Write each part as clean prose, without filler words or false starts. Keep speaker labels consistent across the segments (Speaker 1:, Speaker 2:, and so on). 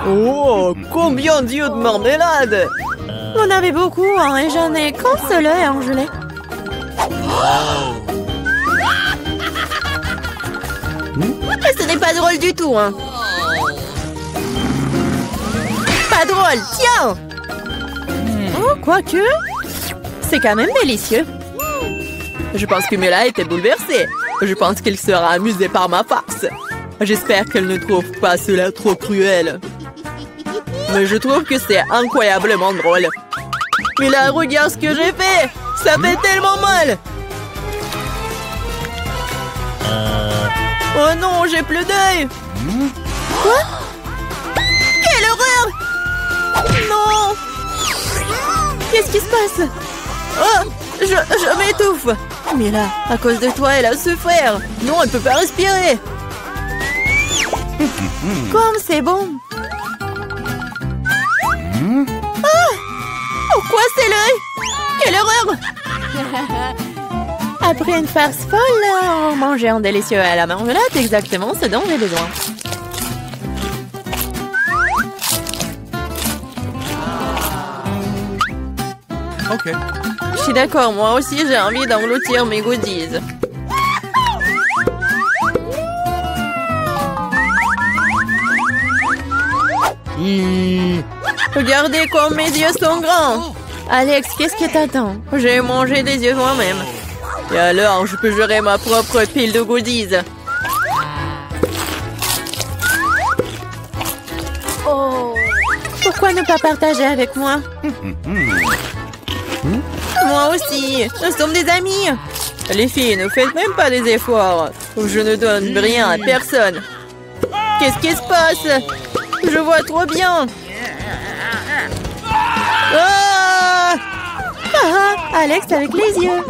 Speaker 1: Oh, combien d'yeux de marmelade!
Speaker 2: Vous en avez beaucoup, hein, et j'en ai qu'un seul œil en gelée. Et ce n'est pas drôle du tout, hein. Pas drôle, tiens! Oh, quoique, c'est quand même délicieux.
Speaker 1: Je pense que Mila était bouleversée. Je pense qu'elle sera amusée par ma farce. J'espère qu'elle ne trouve pas cela trop cruel. Mais je trouve que c'est incroyablement drôle. Mila, regarde ce que j'ai fait! Ça fait tellement mal! Oh non, j'ai plus d'œil!
Speaker 2: Quoi? Quelle horreur! Non! Qu'est-ce qui se passe?
Speaker 1: Oh! Je m'étouffe! Mila, à cause de toi, elle a souffert! Non, elle ne peut pas respirer!
Speaker 2: Comme c'est bon! Ah! Pourquoi c'est l'œil? Quelle horreur! Après une farce folle, manger un délicieux à la marmelade, exactement ce dont j'ai besoin.
Speaker 1: Ok. Je suis d'accord, moi aussi j'ai envie d'engloutir mes goodies. Regardez comme mes yeux sont grands.
Speaker 2: Alex, qu'est-ce que t'attends?
Speaker 1: J'ai mangé des yeux moi-même. Et alors, je peux gérer ma propre pile de goodies.
Speaker 2: Oh. Pourquoi ne pas partager avec moi?
Speaker 1: Moi aussi, nous sommes des amis. Les filles, ne faites même pas des efforts. Je ne donne rien à personne. Qu'est-ce qui se passe? Je vois trop bien. Ah!
Speaker 2: Ah, Alex avec les yeux.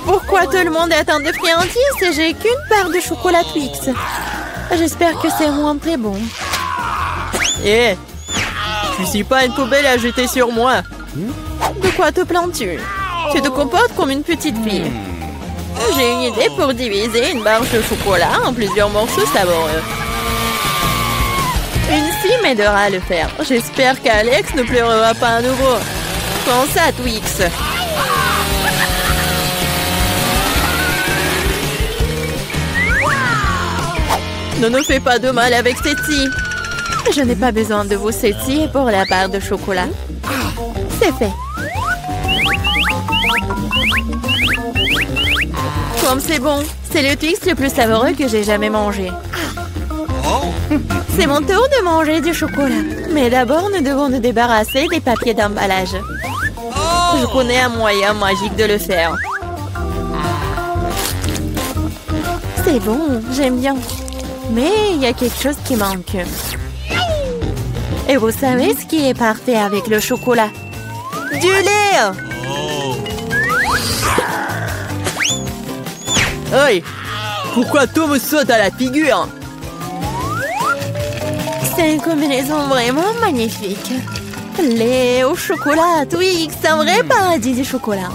Speaker 2: Pourquoi tout le monde est atteint de friandises et j'ai qu'une part de chocolat Twix? J'espère que c'est moins très bon.
Speaker 1: Eh, je suis pas une poubelle à jeter sur moi.
Speaker 2: De quoi te plains-tu?
Speaker 1: Tu te comportes comme une petite fille. J'ai une idée pour diviser une barre de chocolat en plusieurs morceaux savoureux. Une fille m'aidera à le faire. J'espère qu'Alex ne pleurera pas à nouveau. Prends ça, Twix. Ne nous fais pas de mal avec cette scie.
Speaker 2: Je n'ai pas besoin de vos scies pour la barre de chocolat. C'est fait.
Speaker 1: Comme c'est bon.
Speaker 2: C'est le Twix le plus savoureux que j'ai jamais mangé. C'est mon tour de manger du chocolat. Mais d'abord, nous devons nous débarrasser des papiers d'emballage.
Speaker 1: Je connais un moyen magique de le faire.
Speaker 2: C'est bon, j'aime bien. Mais il y a quelque chose qui manque. Et vous savez ce qui est parfait avec le chocolat?
Speaker 1: Du lait! Hey! Pourquoi tout me saute à la figure?
Speaker 2: C'est une combinaison vraiment magnifique. Lait au chocolat, Twix, un vrai paradis du chocolat.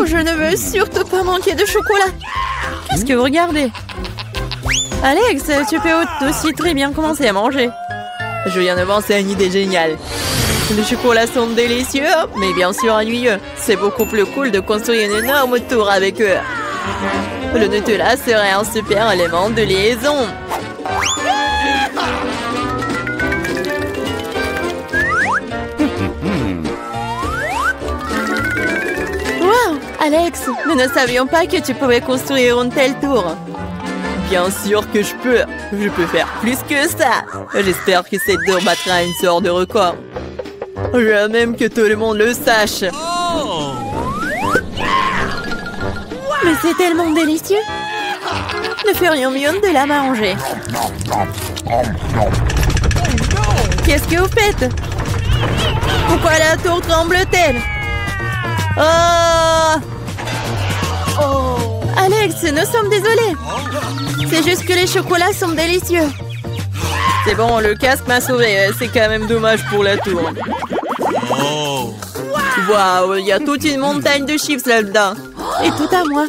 Speaker 1: Je ne veux surtout pas manquer de chocolat. Qu'est-ce que vous regardez? Alex, tu peux aussi très bien commencer à manger. Je viens de penser à une idée géniale. Les chocolats sont délicieux, mais bien sûr ennuyeux. C'est beaucoup plus cool de construire une énorme tour avec eux. Le Nutella serait un super élément de liaison.
Speaker 2: Wow, Alex, nous ne savions pas que tu pouvais construire une telle tour.
Speaker 1: Bien sûr que je peux. Je peux faire plus que ça. J'espère que cette tour battra une sorte de record. Je veux même que tout le monde le sache.
Speaker 2: Mais c'est tellement délicieux. Nous ferions mieux de la manger.
Speaker 1: Qu'est-ce que vous faites? Pourquoi la tour tremble-t-elle?
Speaker 2: Oh! Alex, nous sommes désolés. C'est juste que les chocolats sont délicieux.
Speaker 1: C'est bon, le casque m'a sauvé. C'est quand même dommage pour la tour. Waouh, il y a toute une montagne de chips là-dedans.
Speaker 2: Et tout à moi.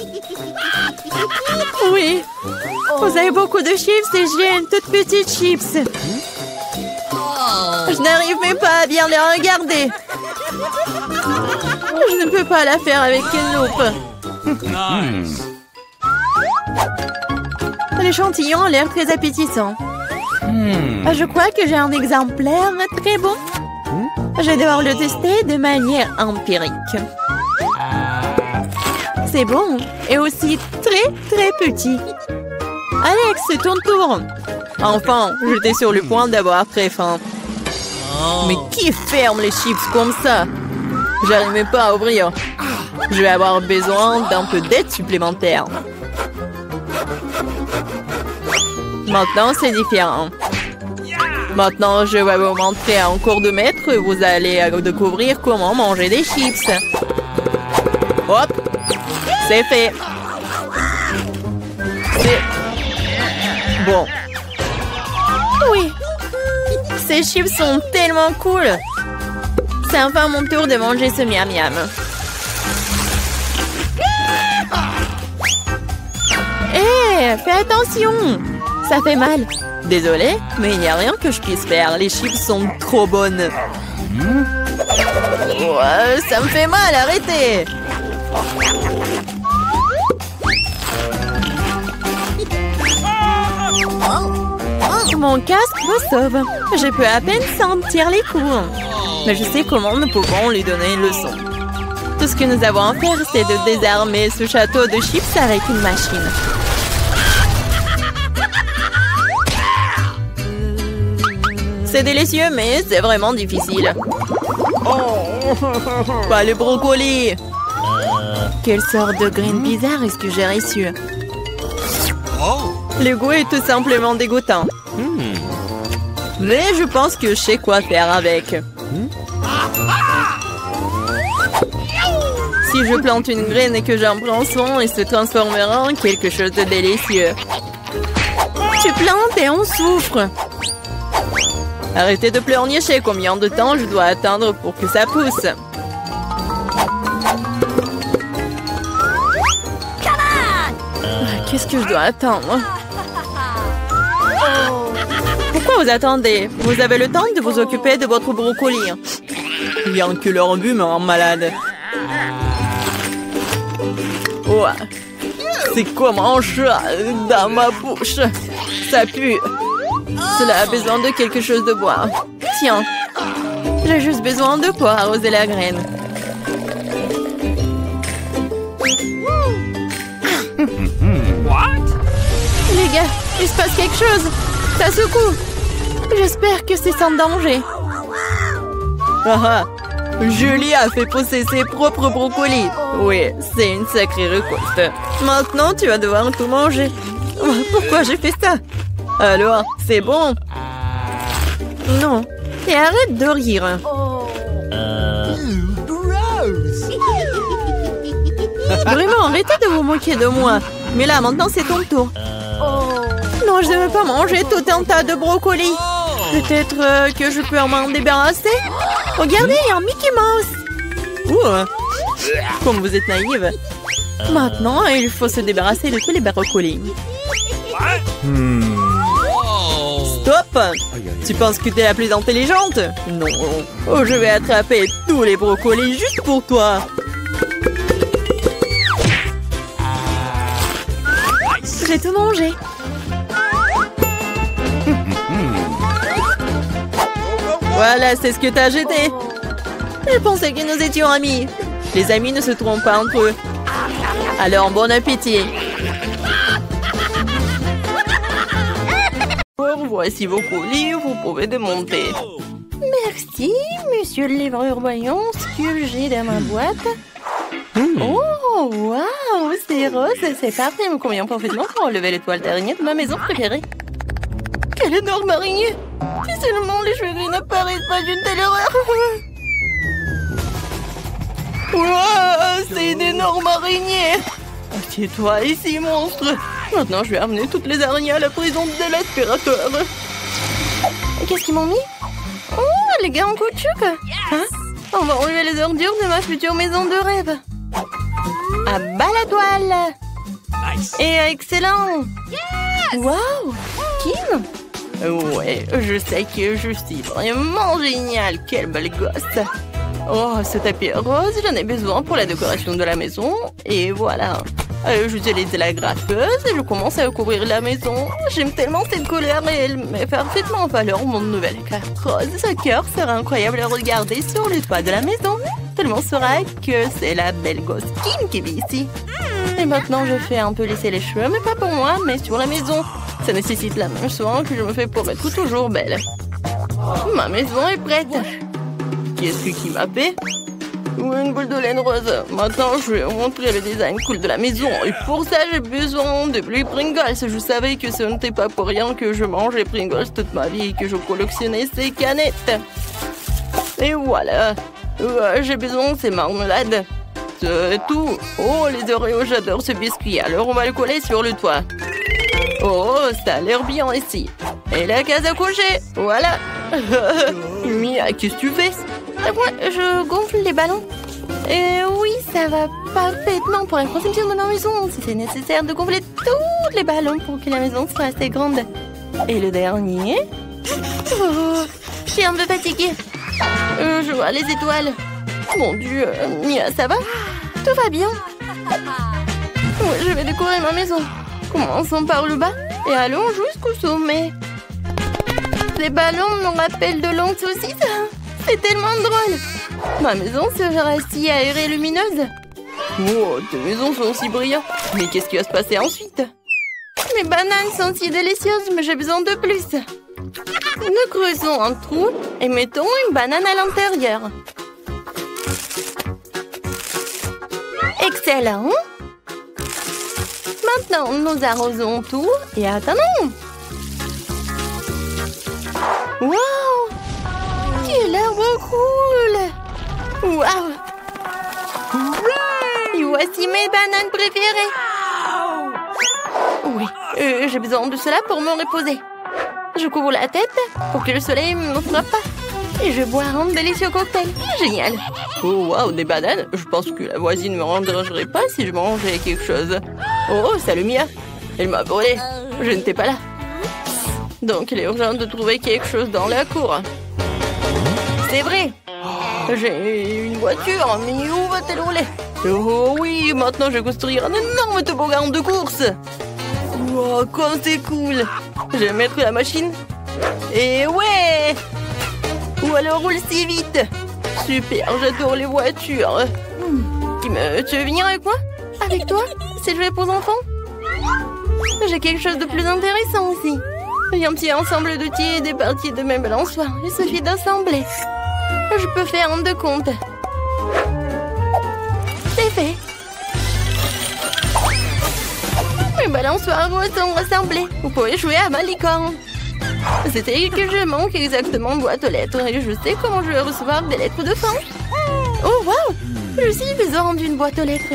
Speaker 1: Oui. Vous avez beaucoup de chips et j'ai une toute petite chips. Je n'arrive même pas à bien les regarder. Je ne peux pas la faire avec une loupe. L'échantillon a l'air très appétissant.
Speaker 2: Je crois que j'ai un exemplaire très bon.
Speaker 1: Je vais devoir le tester de manière empirique. C'est bon et aussi très petit. Alex, c'est ton tour. Enfin, j'étais sur le point d'avoir très faim. Mais qui ferme les chips comme ça? J'arrive même pas à ouvrir. Je vais avoir besoin d'un peu d'aide supplémentaire. Maintenant, c'est différent. Maintenant, je vais vous montrer en cours de maître. Vous allez découvrir comment manger des chips. Hop! C'est fait. C'est bon. Oui. Ces chips sont tellement cool. C'est enfin mon tour de manger ce miam miam. Hé, fais attention. Ça fait mal. Désolée, mais il n'y a rien que je puisse faire. Les chips sont trop bonnes. Ouais, ça me fait mal, arrêtez. Mon casque me sauve. Je peux à peine sentir les coups. Mais je sais comment nous pouvons lui donner une leçon. Tout ce que nous avons à faire, c'est de désarmer ce château de chips avec une machine. C'est délicieux, mais c'est vraiment difficile. Pas le brocoli. Quelle sorte de graine bizarre est-ce que j'ai reçu? Le goût est tout simplement dégoûtant. Mais je pense que je sais quoi faire avec. Si je plante une graine et que j'en prends soin, elle se transformera en quelque chose de délicieux. Tu plantes et on souffre. Arrêtez de pleurnicher. Combien de temps je dois attendre pour que ça pousse? Qu'est-ce que je dois attendre? Pourquoi vous attendez? Vous avez le temps de vous occuper de votre brocoli. Bien que leur vue me rend malade. Ouais. C'est comme un chat dans ma bouche. Ça pue. Cela a besoin de quelque chose de boire. Tiens. J'ai juste besoin de quoi arroser la graine. Les gars, il se passe quelque chose. Ça secoue. J'espère que c'est sans danger. Ah, Julie a fait pousser ses propres brocolis. Oui, c'est une sacrée récolte. Maintenant, tu vas devoir tout manger. Pourquoi j'ai fait ça? Alors, c'est bon? Non. Et arrête de rire. Vraiment, arrêtez de vous moquer de moi. Mais là, maintenant, c'est ton tour. Non, je ne veux pas manger tout un tas de brocolis. Peut-être que je peux m'en débarrasser? Regardez, il y a un Mickey Mouse. Comme vous êtes naïve. Maintenant, il faut se débarrasser de tous les brocolis. Stop! Tu penses que tu es la plus intelligente? Non. Oh, je vais attraper tous les brocolis juste pour toi. J'ai tout mangé. Voilà, c'est ce que t'as jeté. Je pensais que nous étions amis. Les amis ne se trompent pas entre eux. Alors, bon appétit. Voici vos colis, vous pouvez démonter. Merci, monsieur le livreur. Voyons ce que j'ai dans ma boîte. Oh, waouh, c'est rose, c'est parfait. Il me convient parfaitement pour enlever l'étoile d'araignée de ma maison préférée. Quelle énorme araignée! Si seulement les cheveux gris n'apparaissent pas d'une telle horreur. Wow, c'est une énorme araignée. Assieds-toi ici, monstre. Maintenant, je vais amener toutes les araignées à la prison de l'aspirateur. Qu'est-ce qu'ils m'ont mis? Oh, les gars en caoutchouc. Hein? On va enlever les ordures de ma future maison de rêve. À bas la toile. Et excellent. Waouh, Kim. Ouais, je sais que je suis vraiment géniale. Quelle belle gosse. Oh, ce tapis rose, j'en ai besoin pour la décoration de la maison. Et voilà. J'utilise la graffeuse et je commence à recouvrir la maison. J'aime tellement cette couleur et elle met parfaitement en valeur mon nouvel cœur rose. Ce cœur sera incroyable à regarder sur le toit de la maison. Tout le monde saura que c'est la belle gosse Kim qui vit ici. Et maintenant, je fais un peu lisser les cheveux, mais pas pour moi, mais sur la maison. Ça nécessite la même soin que je me fais pour être toujours belle. Ma maison est prête. Qu'est-ce qui m'a fait? Une boule de laine rose. Maintenant, je vais vous montrer le design cool de la maison. Et pour ça, j'ai besoin de plus Pringles. Je savais que ce n'était pas pour rien que je mangeais Pringles toute ma vie et que je collectionnais ces canettes. Et voilà. J'ai besoin de ces marmelades. C'est tout. Oh, les Oreos, j'adore ce biscuit. Alors, on va le coller sur le toit. Oh, ça a l'air bien ici. Et la case à coucher. Voilà. Mia, qu'est-ce que tu fais? Moi, je gonfle les ballons. Et oui, ça va parfaitement pour la conception de ma maison. Si c'est nécessaire de gonfler tous les ballons pour que la maison soit assez grande. Et le dernier? Oh, je suis un peu fatiguée. Je vois les étoiles. Mon Dieu, Mia, ça va? Tout va bien. Ouais, je vais décorer ma maison. Commençons par le bas et allons jusqu'au sommet. Les ballons me rappellent de longues saucisses. C'est tellement drôle. Ma maison sera si aérée et lumineuse. Oh, tes maisons sont si brillantes. Mais qu'est-ce qui va se passer ensuite? Mes bananes sont si délicieuses, mais j'ai besoin de plus. Nous creusons un trou et mettons une banane à l'intérieur. Excellent. Maintenant, nous arrosons tout et attendons. Wow! Quel arbre cool! Wow! Et voici mes bananes préférées. Oui, j'ai besoin de cela pour me reposer. Je couvre la tête pour que le soleil ne me frappe pas. Et je bois un délicieux cocktail. Génial! Oh, wow, des bananes? Je pense que la voisine ne me rendrait pas si je mangeais quelque chose. Oh, salut Mia! Elle m'a volé. Je n'étais pas là. Donc, il est urgent de trouver quelque chose dans la cour. C'est vrai. J'ai une voiture, mais où va-t-elle rouler? Oh oui, maintenant je vais construire un énorme toboggan de course. Wow, comme c'est cool. Je vais mettre la machine. Et ouais! Ou alors roule si vite. Super, j'adore les voitures. Tu veux venir avec moi? Avec toi? C'est jouer pour enfants? J'ai quelque chose de plus intéressant aussi. Un petit ensemble d'outils et des parties de mes balançoires. Il suffit d'assembler. Je peux faire un de compte. C'est fait. Mes balançoires sont rassemblés. Vous pouvez jouer à ma licorne. C'était que je manque exactement une boîte aux lettres et je sais comment je vais recevoir des lettres de fin. Oh, wow! Je suis besoin d'une boîte aux lettres.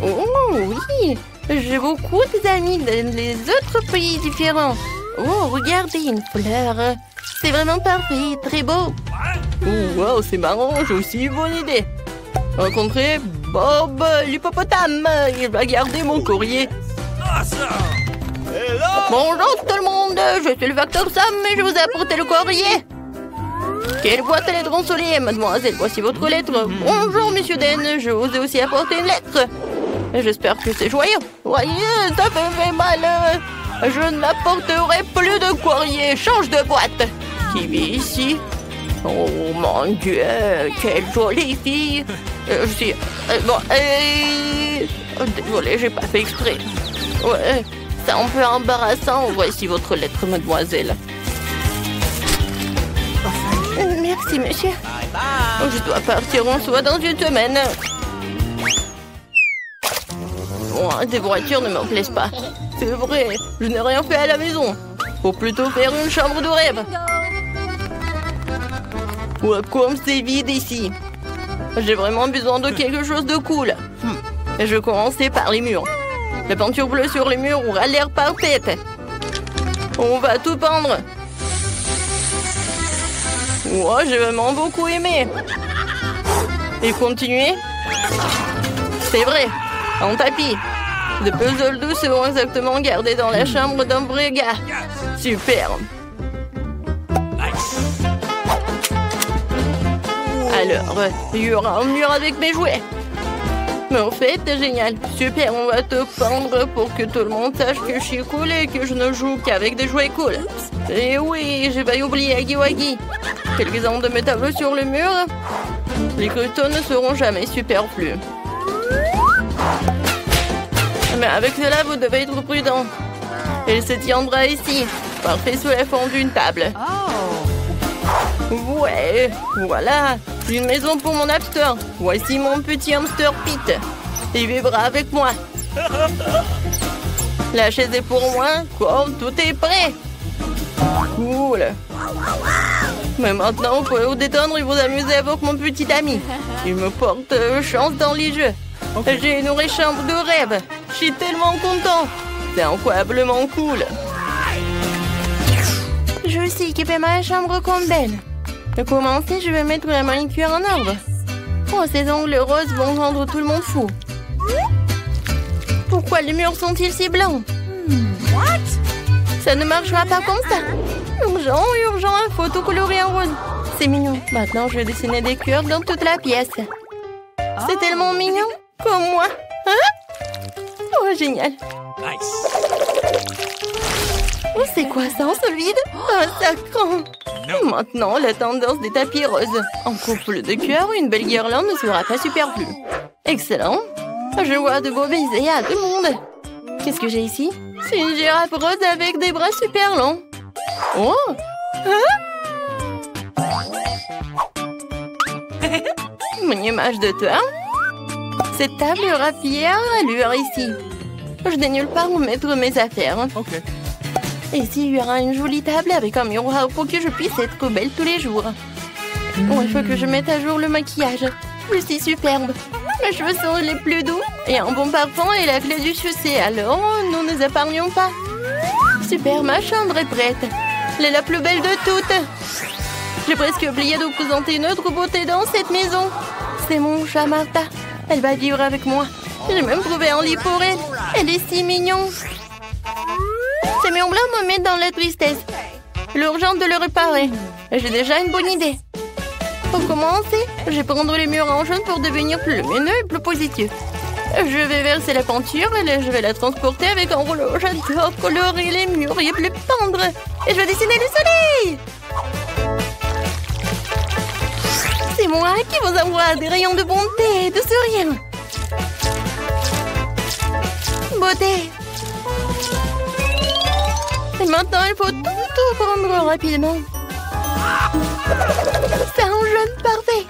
Speaker 1: Oh, oui! J'ai beaucoup d'amis dans les autres pays différents. Oh, regardez, une fleur. C'est vraiment parfait, très beau. Oh, wow, c'est marrant, j'ai aussi une bonne idée. Rencontrer Bob l'hippopotame. Il va garder mon courrier. Bonjour tout le monde, je suis le facteur Sam et je vous ai apporté le courrier. Quelle boîte à lettres ensoleillée, mademoiselle, voici votre lettre. Bonjour, monsieur Den, je vous ai aussi apporté une lettre. J'espère que c'est joyeux. Voyez, ça me fait mal. Je n'apporterai plus de courrier, change de boîte. Qui vit ici? Oh mon Dieu, quelle jolie fille. Désolée, j'ai pas fait exprès. Ouais, c'est un peu embarrassant. Voici votre lettre, mademoiselle. Merci, monsieur. Je dois partir en soi dans une semaine. Oh, des voitures ne me plaisent pas. C'est vrai, je n'ai rien fait à la maison. Faut plutôt faire une chambre de rêve. Ouais, comme c'est vide ici. J'ai vraiment besoin de quelque chose de cool. Je vais commencer par les murs. La peinture bleue sur les murs aura l'air parfaite. On va tout peindre. Oh, j'ai vraiment beaucoup aimé. Et continuer? C'est vrai, en tapis. De puzzles doux seront exactement gardés dans la chambre d'un vrai gars. Super. Alors, il y aura un mur avec mes jouets. Mais en fait, c'est génial. Super, on va te peindre pour que tout le monde sache que je suis cool et que je ne joue qu'avec des jouets cool. Et oui, j'ai pas oublié Huggy Wuggy. Quelques exemples de mes tableaux sur le mur. Les cristaux ne seront jamais superflus. Mais avec cela, vous devez être prudent. Elle se tiendra ici, parfait sous la forme d'une table. Ouais, voilà, une maison pour mon hamster. Voici mon petit hamster Pete. Il vivra avec moi. La chaise est pour moi. Comme tout est prêt. Cool. Mais maintenant, vous pouvez vous détendre et vous amuser avec mon petit ami. Il me porte chance dans les jeux. J'ai une vraie chambre de rêve. Je suis tellement content. C'est incroyablement cool. Je vais aussi équiper ma chambre comme belle. Pour commencer, je vais mettre la manicure en ordre. Oh, ces ongles roses vont rendre tout le monde fou. Pourquoi les murs sont-ils si blancs? Ça ne marchera pas comme ça. Urgent, urgent, il faut tout colorer en rose. C'est mignon. Maintenant, je vais dessiner des cœurs dans toute la pièce. C'est tellement mignon. Comme moi. Hein? Oh, génial. Oh, c'est quoi ça en solide? Un sacrant. Maintenant, la tendance des tapis roses. En couple de cœur, une belle guirlande ne sera pas superflue. Excellent. Je vois de beaux baisers à tout le monde. Qu'est-ce que j'ai ici? C'est une girafe rose avec des bras super longs. Oh! Hein? Mon image de toi. Cette table aura fière allure ici. Je n'ai nulle part où mettre mes affaires.
Speaker 3: Okay.
Speaker 1: Et ici, il y aura une jolie table avec un miroir pour que je puisse être belle tous les jours. Oh, il faut que je mette à jour le maquillage. Je suis superbe. Mes cheveux sont les plus doux. Et un bon parfum est la clé du succès. Alors, nous ne nous épargnons pas. Super, ma chambre est prête. Elle est la plus belle de toutes. J'ai presque oublié de vous présenter une autre beauté dans cette maison. C'est mon chat Martha. Elle va vivre avec moi. J'ai même trouvé un lit pour elle. Elle est si mignonne. Ces murs blancs me mettent dans la tristesse. L'urgence de le réparer. J'ai déjà une bonne idée. Pour commencer, je vais prendre les murs en jaune pour devenir plus lumineux et plus positif. Je vais verser la peinture et je vais la transporter avec un rouleau. J'adore colorer les murs et plus peindre. Et je vais dessiner le soleil. C'est moi qui vous envoie des rayons de bonté et de sourire. Beauté. Et maintenant, il faut tout prendre rapidement. C'est un jaune parfait.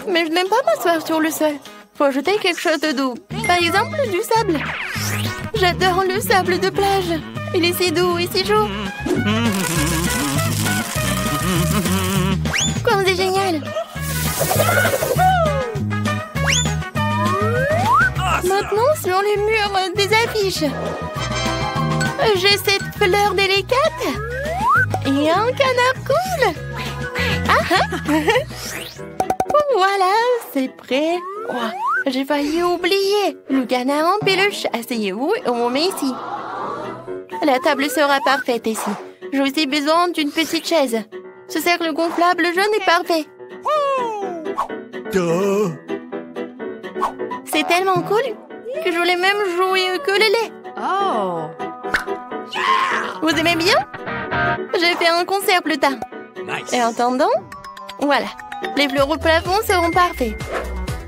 Speaker 1: Mais je n'aime pas m'asseoir sur le sol. Faut ajouter quelque chose de doux. Par exemple, du sable. J'adore le sable de plage. Il est si doux et si chaud. Comme c'est génial. Maintenant, sur les murs des affiches. J'ai cette fleur délicate. Et un canard cool. Voilà, c'est prêt. Oh, j'ai failli oublier. Le canard en peluche. Asseyez-vous et on met ici. La table sera parfaite ici. J'ai aussi besoin d'une petite chaise. Ce cercle gonflable jaune est parfait. C'est tellement cool que je voulais même jouer au ukulélé.
Speaker 2: Oh!
Speaker 1: Vous aimez bien? J'ai fait un concert plus tard.
Speaker 3: Nice.
Speaker 1: Et en attendant, voilà. Les fleurs au plafond seront parfaits.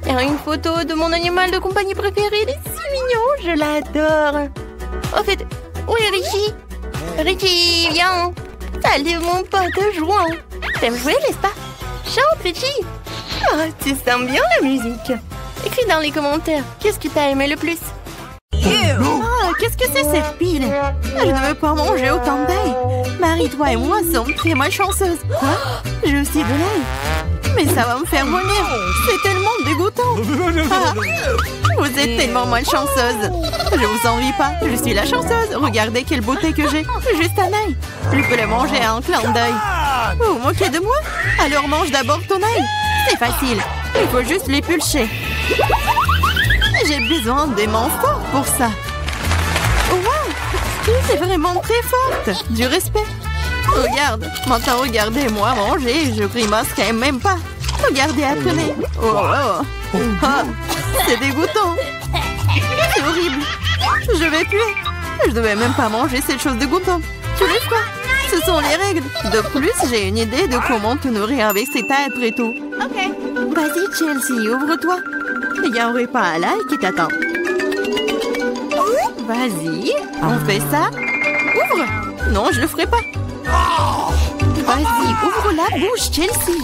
Speaker 1: Et une photo de mon animal de compagnie préféré. Il est si mignon, je l'adore. En fait, oui, Richie. Richie, viens. Salut mon pote jouant. T'aimes jouer, n'est-ce pas? Chante, Richie. Oh, tu sens bien la musique. Écris dans les commentaires, qu'est-ce que t'as aimé le plus?
Speaker 2: Ah, qu'est-ce que c'est cette pile? Je ne veux pas manger autant d'ail. Marie, toi et moi sommes très malchanceuses. Quoi? J'ai aussi de l'ail. Mais ça va me faire vomir. C'est tellement dégoûtant. Ah, vous êtes tellement malchanceuse. Je vous envie pas. Je suis la chanceuse. Regardez quelle beauté que j'ai. Juste un ail. Je peux le manger à un clin d'œil. Vous vous moquez de moi? Alors mange d'abord ton ail. C'est facile. Il faut juste l'épulcher. J'ai besoin des mains fortes pour ça. Wow! C'est vraiment très forte. Du respect. Regarde. Maintenant, regardez-moi manger. Je grimacerai même pas. Regardez, apprenez. Oh, oh. Ah, c'est dégoûtant. C'est horrible. Je vais puer. Je devais même pas manger cette chose dégoûtante. Tu le feras. Ce sont les règles. De plus, j'ai une idée de comment te nourrir avec ces têtes très tôt. Ok. Vas-y, Chelsea, ouvre-toi. Il y a un repas à l'ail qui t'attend. Vas-y, on fait ça. Ouvre. Non, je le ferai pas. Vas-y, ouvre la bouche, Chelsea.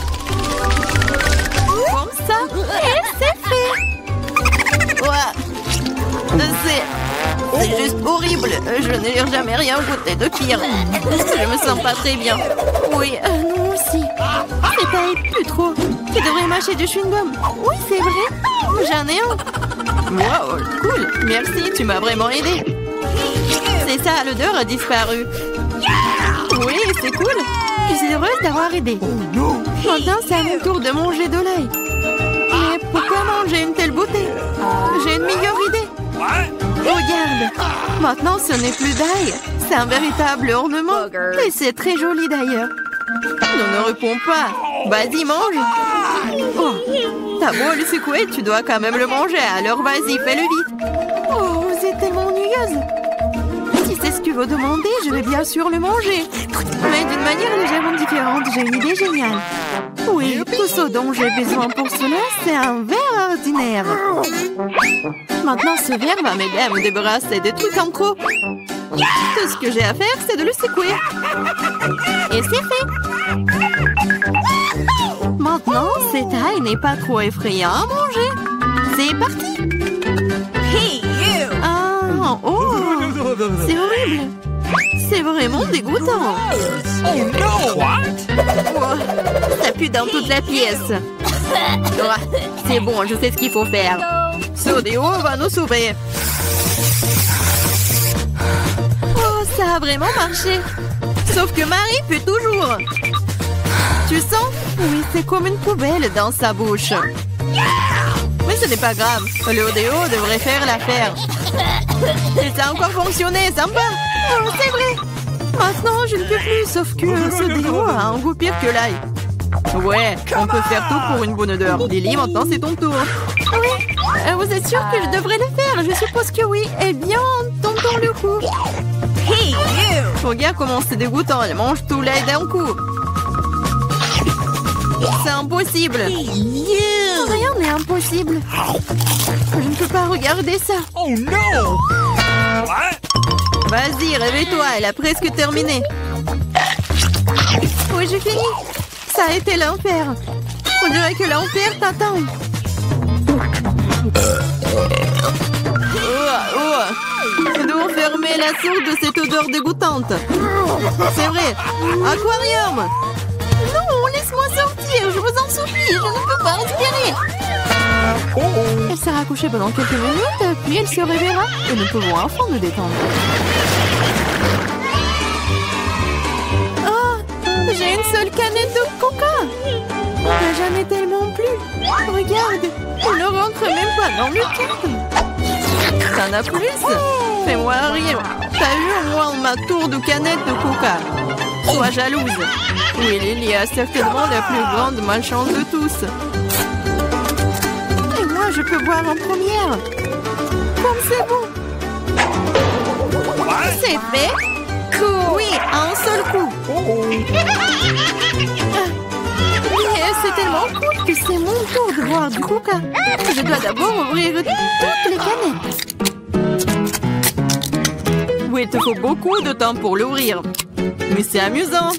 Speaker 2: Comme ça. Et c'est fait. Ouais. C'est juste horrible. Je n'ai jamais rien goûté de pire. Je me sens pas très bien. Oui, nous aussi. C'est pas plus trop. Tu devrais mâcher du chewing-gum. Oui, c'est vrai. J'en ai un. Wow, cool. Merci, tu m'as vraiment aidé. C'est ça, l'odeur a disparu. Oui, c'est cool. Je suis heureuse d'avoir aidé. Maintenant, c'est à mon tour de manger de l'ail. Mais pourquoi manger une telle beauté? J'ai une meilleure idée. Regarde. Maintenant, ce n'est plus d'ail. C'est un véritable ornement. Et c'est très joli d'ailleurs. Ne réponds pas. Vas-y, mange. Oh, t'as beau le secouer, tu dois quand même le manger. Alors vas-y, fais-le vite. Oh, vous êtes tellement ennuyeuse. Si c'est ce que vous demandez, je vais bien sûr le manger. Mais d'une manière légèrement différente, j'ai une idée géniale. Oui, tout ce dont j'ai besoin pour cela, c'est un verre ordinaire. Maintenant, ce verre va m'aider à me débarrasser des trucs en trop. Tout ce que j'ai à faire, c'est de le secouer. Et c'est fait. Maintenant, cette ail n'est pas trop effrayant à manger. C'est parti. Ah, oh, c'est horrible. C'est vraiment dégoûtant. Oh, ça pue dans toute la pièce. Oh, c'est bon, je sais ce qu'il faut faire. Ce déo va nous sauver. Oh, ça a vraiment marché. Sauf que Marie pue toujours. Tu sens? Oui, c'est comme une poubelle dans sa bouche. Mais ce n'est pas grave. Le déo devrait faire l'affaire. Et ça a encore fonctionné, sympa. Oh, c'est vrai. Maintenant, je ne peux plus, sauf que ce déo a un goût pire que l'ail. Ouais, on peut faire tout pour une bonne odeur. Lily, maintenant c'est ton tour. Oui, vous êtes sûr que je devrais le faire? Je suppose que oui. Eh bien, tentons le coup. Hey, you! Regarde comment c'est dégoûtant. Elle mange tout l'ail d'un coup. C'est impossible. Rien n'est impossible. Je ne peux pas regarder ça. Oh non! Vas-y, réveille-toi. Elle a presque terminé. Oui, j'ai fini. Ça a été l'enfer. On dirait que l'enfer t'attend. Nous devons fermer la source de cette odeur dégoûtante. C'est vrai. Aquarium. Non, laisse-moi sortir. Je vous en supplie. Je ne peux pas respirer. Elle sera couchée pendant quelques minutes, puis elle se réveillera. Et nous pouvons enfin nous détendre. J'ai une seule canette de coca. J'en ai tellement plus. Regarde, on ne rentre même pas dans le cadre. T'en as plus? Fais-moi rire. T'as eu au moins ma tour de canette de coca. Sois jalouse. Oui, Lily a certainement la plus grande malchance de tous. Et moi, je peux boire en première. Comme c'est bon. C'est fait. Oui, à un seul coup. Mais c'est tellement cool que c'est mon tour de boire du coca. Je dois d'abord ouvrir toutes les canettes. Oui, il te faut beaucoup de temps pour l'ouvrir. Mais c'est amusant.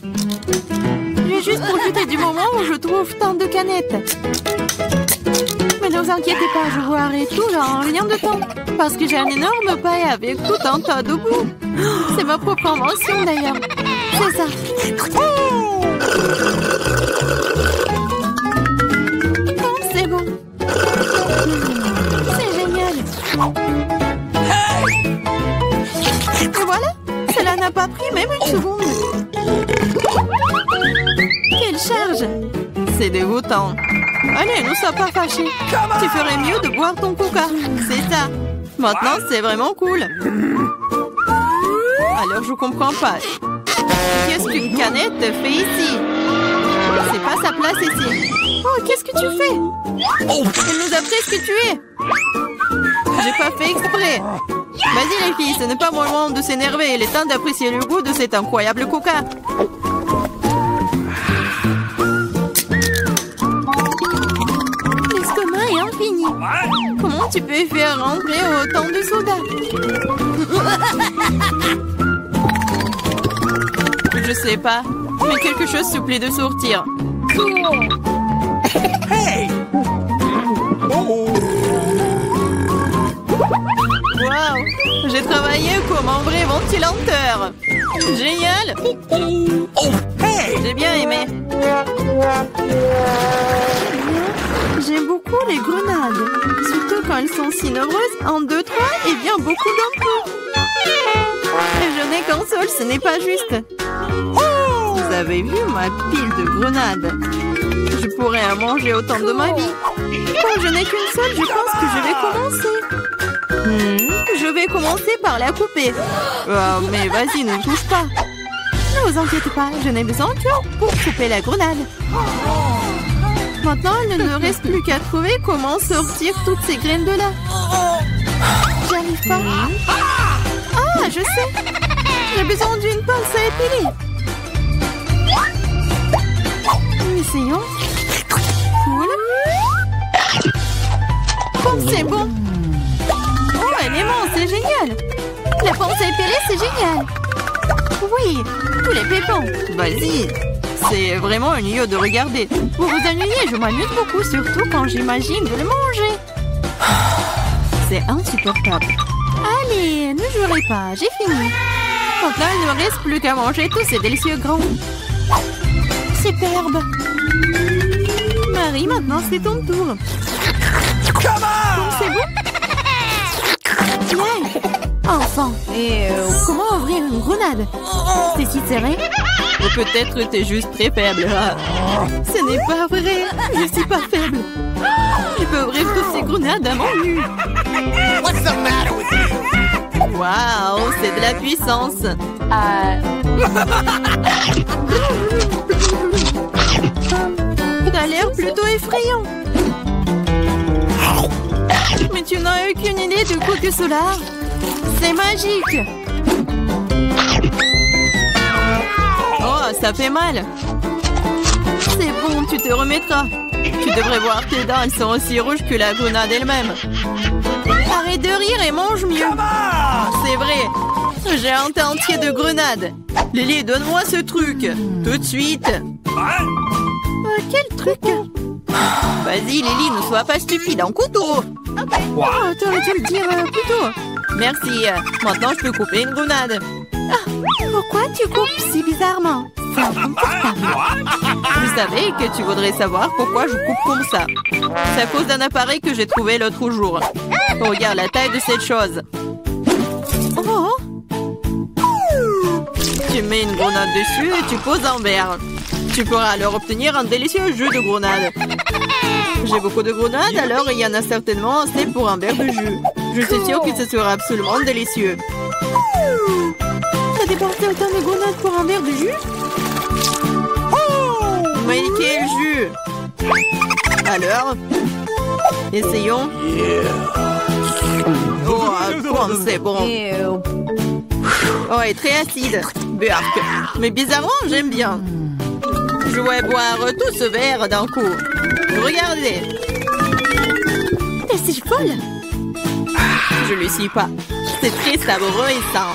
Speaker 2: J'ai juste profité du moment où je trouve tant de canettes. Mais ne vous inquiétez pas, je boirai tout en rien de temps. Parce que j'ai un énorme paille avec tout un tas de boue. C'est ma propre invention d'ailleurs. C'est ça. Oh, c'est bon. C'est génial. Et voilà, cela n'a pas pris même une seconde. C'est dégoûtant. Allez, ne sois pas fâché. Tu ferais mieux de boire ton coca. C'est ça. Maintenant, c'est vraiment cool. Alors, je comprends pas. Qu'est-ce qu'une canette fait ici? C'est pas sa place ici. Oh, qu'est-ce que tu fais? Elle nous a presque tués. J'ai pas fait exprès. Vas-y les filles, ce n'est pas mon moment de s'énerver. Il est temps d'apprécier le goût de cet incroyable coca. L'estomac est infini. Comment tu peux faire rentrer autant de soda? Je sais pas, mais quelque chose supplie de sortir.
Speaker 3: Hey!
Speaker 2: Wow! J'ai travaillé comme un vrai ventilateur. Génial!
Speaker 3: Oh, hey!
Speaker 2: J'ai bien aimé. J'aime beaucoup les grenades. Surtout quand elles sont si nombreuses. 1, 2, 3 et bien beaucoup d'entre. Je n'ai qu'un seul, ce n'est pas juste. Vous avez vu ma pile de grenades? Je pourrais en manger autant de ma vie. Quand je n'ai qu'une seule, je pense que je vais commencer. Je vais commencer par la couper. Oh, mais vas-y, ne touche pas. Ne vous inquiétez pas, je n'ai besoin que pour couper la grenade. Maintenant, il ne me reste plus qu'à trouver comment sortir toutes ces graines de là. J'y arrive pas. Ah, je sais. J'ai besoin d'une pince à épiler. Essayons. Cool. Oh, c'est bon. Oh, elle est mince, c'est génial. La pince à épiler, c'est génial. Oui, tous les pépins. Vas-y. C'est vraiment ennuyeux de regarder. Pour vous ennuyer, je m'amuse beaucoup, surtout quand j'imagine de le manger. C'est insupportable. Allez, ne jurez pas, j'ai fini. Maintenant, il ne me reste plus qu'à manger tous ces délicieux grands. Superbe. Marie, maintenant c'est ton tour. C'est bon? Ouais. Enfin. Et comment ouvrir une grenade? C'est si serré? Ou peut-être t'es juste très faible. Ce n'est pas vrai. Je suis pas faible. Je peux ouvrir toutes ces grenades à mon nu.
Speaker 3: What's the matter with you?
Speaker 2: Waouh, c'est de la puissance. T'as l'air plutôt effrayant. Mais tu n'as aucune idée de quoi que cela. C'est magique. Oh, ça fait mal. C'est bon, tu te remettras. Tu devrais voir tes dents, elles sont aussi rouges que la grenade elle-même. Arrête de rire et mange mieux. C'est vrai. J'ai un tas entier de grenades. Lily, donne-moi ce truc. Tout de suite. Quel truc? Vas-y, Lily, ne sois pas stupide. Un couteau. Oh, t'aurais dû le dire plus tôt. Merci. Maintenant, je peux couper une grenade. Ah, pourquoi tu coupes si bizarrement? C'est inconfortable. Je savais que tu voudrais savoir pourquoi je coupe comme ça. C'est à cause d'un appareil que j'ai trouvé l'autre jour. Regarde la taille de cette chose. Oh! Tu mets une grenade dessus et tu poses un verre. Tu pourras alors obtenir un délicieux jus de grenade. J'ai beaucoup de grenades, alors il y en a certainement assez pour un verre de jus. Je suis sûre que ce sera absolument délicieux. T'as dépensé autant de grenades pour un verre de jus? Mais quel jus! Alors, essayons. Oh, c'est bon. Oh, et très acide. Burk. Mais bizarrement, j'aime bien. Je vais boire tout ce verre d'un coup. Regardez. C'est folle. Je le suis pas. C'est très savoureux et sain.